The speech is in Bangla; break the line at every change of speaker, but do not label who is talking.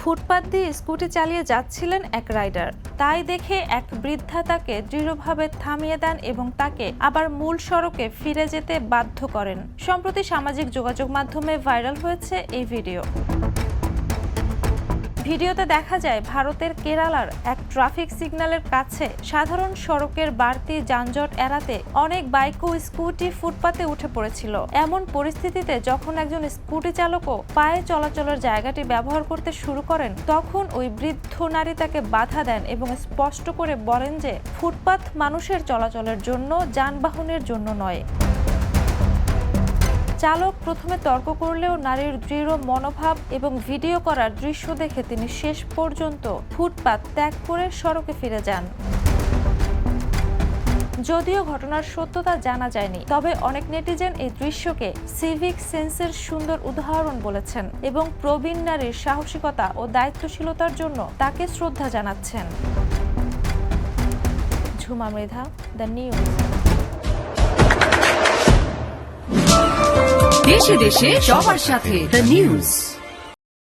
ফুটপাত দিয়ে স্কুটি চালিয়ে যাচ্ছিলেন এক রাইডার। তাই দেখে এক বৃদ্ধা তাকে দৃঢ়ভাবে থামিয়ে দেন এবং তাকে আবার মূল সড়কে ফিরে যেতে বাধ্য করেন। সম্প্রতি সামাজিক যোগাযোগ মাধ্যমে ভাইরাল হয়েছে এই ভিডিও। ভিডিওতে দেখা যায় ভারতের কেরালার এক ট্রাফিক সিগন্যালের কাছে সাধারণ সড়কের বাড়তি যানজট এড়াতে অনেক বাইক ও স্কুটি ফুটপাতে উঠে পড়েছিল। এমন পরিস্থিতিতে যখন একজন স্কুটি চালকও পায়ে চলাচলের জায়গাটি ব্যবহার করতে শুরু করেন, তখন ওই বৃদ্ধ নারী তাকে বাধা দেন এবং স্পষ্ট করে বলেন যে ফুটপাত মানুষের চলাচলের জন্য, যানবাহনের জন্য নয়। চালক প্রথমে তর্ক করলেও নারীর দৃঢ় মনোভাব এবং ভিডিও করার দৃশ্য দেখে তিনি শেষ পর্যন্ত ফুটপাত ত্যাগ করে সড়কে ফিরে যান। যদিও ঘটনার সত্যতা জানা যায়নি, তবে অনেক নেটিজেন এই দৃশ্যকে সিভিক সেন্সের সুন্দর উদাহরণ বলেছেন এবং প্রবীণ নারীর সাহসিকতা ও দায়িত্বশীলতার জন্য তাকে শ্রদ্ধা জানাচ্ছেন। Jhuma Mridha, the news.
দেশে দেশে সবার সাথে দ্য নিউজ।